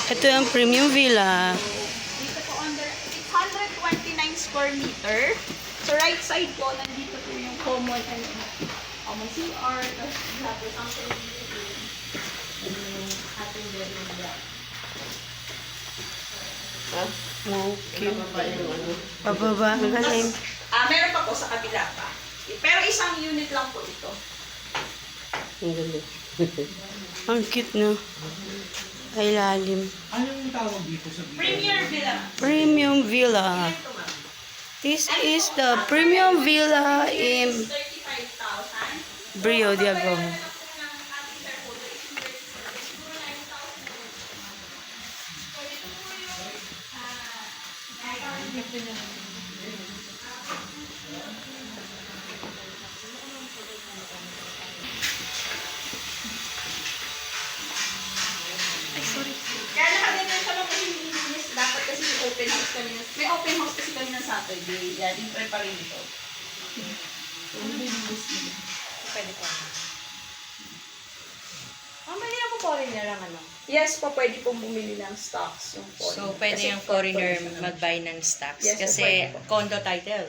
Ito yung premium villa. Dito po under, it's 129 square meter. So right side po, nandito po yung common CR, tapos ang dito po yung ating bedroom block. Okay. Pababa. Ang galing. Meron pa po sa kabila pa. Pero isang unit lang po ito. Ang galing. Ang cute, no? Ay, lalim. Anong tawag dito sa Premier Villa. Premium villa. Ito ma'am. This is the premium villa in 35,000. Brio Diago. Ay, sorry. Kaya nakaganyan siya mga hinihis. Dapat kasi may open house kami. May open house kasi kami ng Saturday. Yan, yung pre pa rin ito. So, hindi bubus nila. Pwede po. Mali ako foreigner ang ano. Yes po, pwede pong bumili ng stocks. Yung foreign. So, pwede Kasi yung foreigner corporation. mag-buy ng stocks. Yes, kasi pwede po. condo title.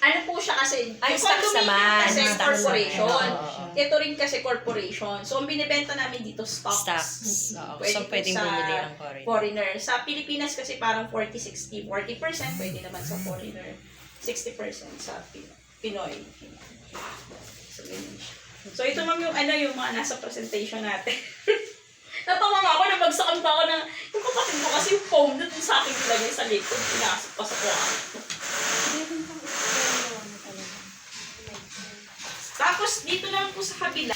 Ano po siya kasi? Ay, yung stocks condominium naman. kasi Stocks corporation. naman. Oo. Ito rin kasi corporation. So, ang binibenta namin dito, stocks. Stocks. Oo. So, po pwedeng sa bumili ang foreigner. foreigner. Sa Pilipinas kasi parang 40-60. 40% pwede naman sa foreigner. 60% sa Pinoy. So, ganyan siya. So, ito ma'am yung yung mga nasa presentation natin. Natawa nga ako, nabagsakan pa ako ng, yung kapatid ko kasi yung foam na dun sa akin nilagay sa likod, pinasok pa sa kuhaan ko. Tapos, dito naman po sa kabila.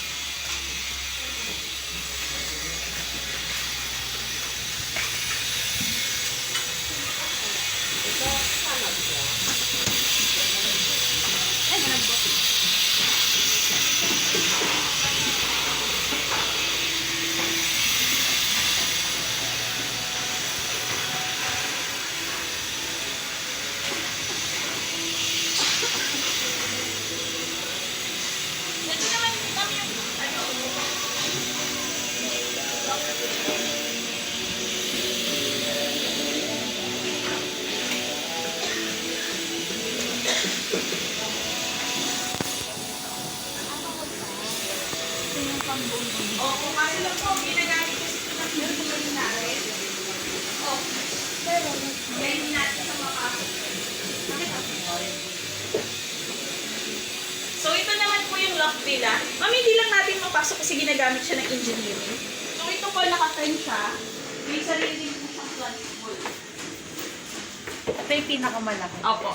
Ito naman kami yung, Opo, kasi lang po, ginagamit kasi ito ng meron na rin. Oh, pero, kaya hindi natin sa makapit. So, ito naman po yung loft villa. Ma'am, hindi lang natin mapasok kasi ginagamit siya ng engineering. So, ito po, naka-turn siya. May sarili din po siyang plant pool. Ito yung pinakamalaki. Opo.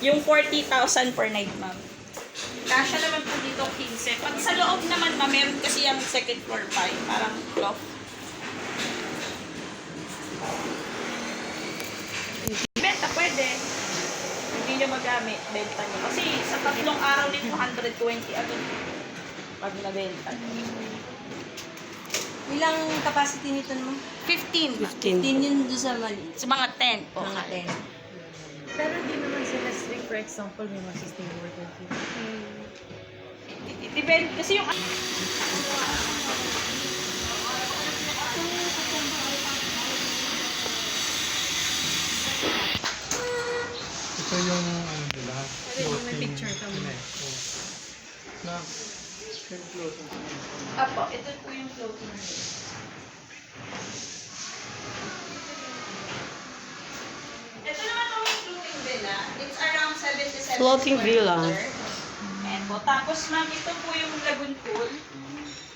Yung 40,000 per night, ma'am. Kasya naman po dito 15. Pag sa loob naman, ma'am, meron kasi yung second floor pa, yung parang loft. Benta, pwede. Hindi niya magamit, benta niya. Kasi sa 3 araw din 220 agad. Pag nabenta niya. Ilang capacity nito mo? 15. 15. Yun doon sa maliit. Sa mga 10 po. Mga 10. Pero di naman sila strict. For example, may mag-stay more than 50. Depende. Kasi yung... Ito yung ano nila. May picture kami. Na, Apo, ito po yung floating villa. Ito naman po yung floating villa. It's around 77 Floating square villa. meter. Ayan po. Tapos ma'am, ito po yung lagoon pool.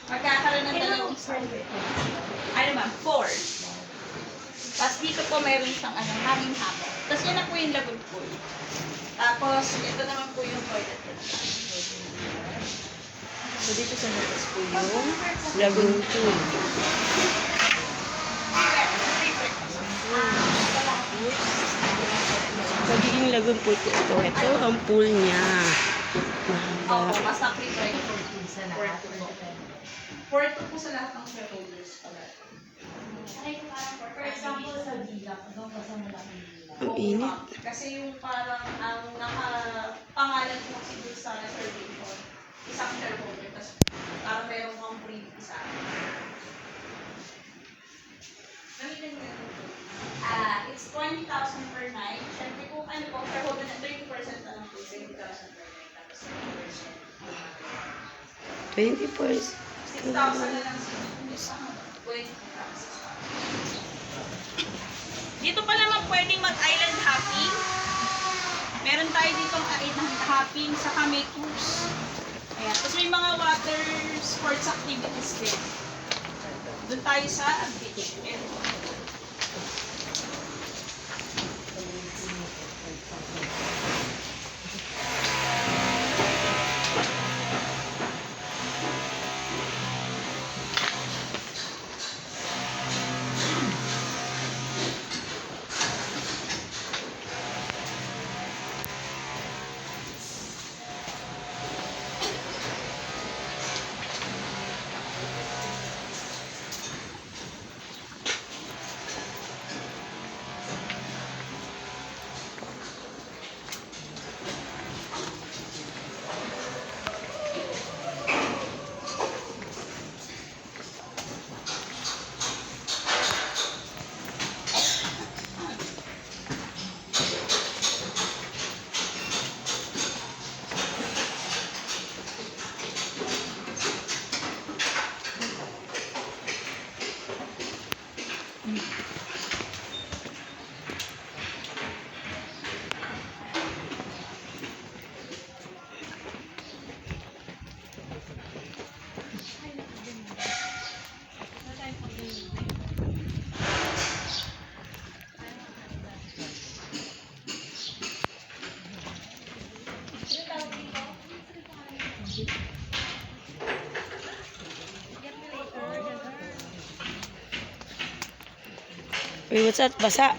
Magkakaroon ng dalawang ano ma'am? 4. Tapos dito po meron siyang hanging hapon. Tapos yan na po yung lagoon pool. Tapos ito naman po yung toilet. So, dito sa Norris po yung Lagoon pool. Magiging lagoon pool ko ito. Ito ang pool niya. Opo, Mahaba. basta free try. For po sa lahat ng shareholders pala. For example, sa villa, doon pa sa malaking villa. Ang init. Kasi yung parang ang nakapangalan mo siguro sa reservation, isang shareholder, tapos parang meron kang free isa. $20. 6,000 na lang. Wait. Dito pa naman pwedeng mag-island hopping. Meron tayo dito island hopping, saka may cruise. Ayan. Tapos may mga water sports activities din. Doon tayo sa beach. Meron. Uy, what's that? Basa.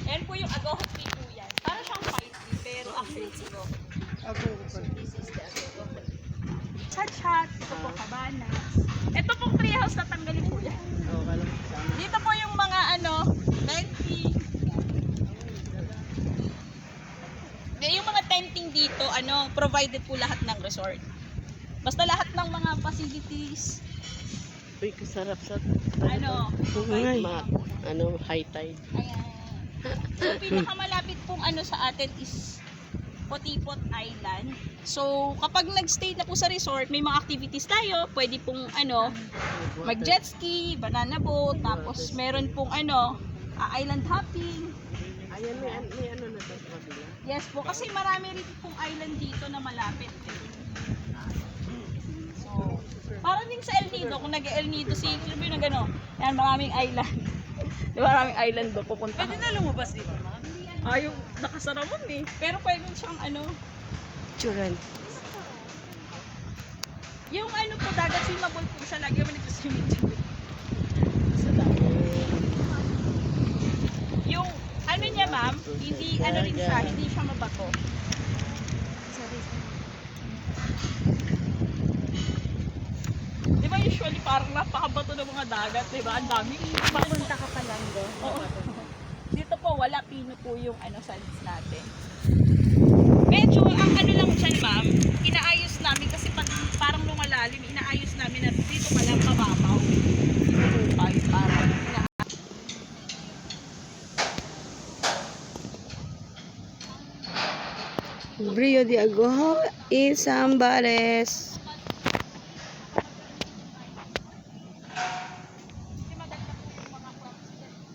Ayan po yung agoho tree po yan. Para siyang 5D, pero actually it's agoho. This is the agoho. Chat-chat. Ito po kabanas. Ito pong treehouse na tanggalin po yan. Dito po yung mga tenting. Yung mga tenting dito, provided po lahat ng resort. Basta lahat ng mga facilities, Uy, kasarap sa Ay. high tide. ayan. So, pinakamalapit pong sa atin is Potipot Island. So, kapag nag-stay na po sa resort, may mga activities tayo. Pwede pong mag-jet ski, banana boat, tapos meron pong island hopping. Ayan, may ano na sa kabila. Yes po, kasi marami rin pong island dito na malapit. So, parang din sa El Nido, kung nag-El Nido si Kirby na yan, maraming island. Maraming island doon pupunta. Pwede na lumabas dito, ma'am? Ayaw, nakasara mo pero pwede siyang Churan. yung po, dagat swimmable po siya, lagi naman nag-swimming dyan. Yung niya ma'am, hindi rin siya, hindi siya mabato. Di ba usually parang napakabato ng mga dagat, di ba? Ang dami. Papunta ka pa lang doon. Oo. Dito po, wala pino po yung sands natin. Medyo, ang lang dyan ma'am, inaayos namin kasi pag parang lumalalim, inaayos namin na dito pa lang mababaw. Dito tayo parang Brio de Agoho in Zambales.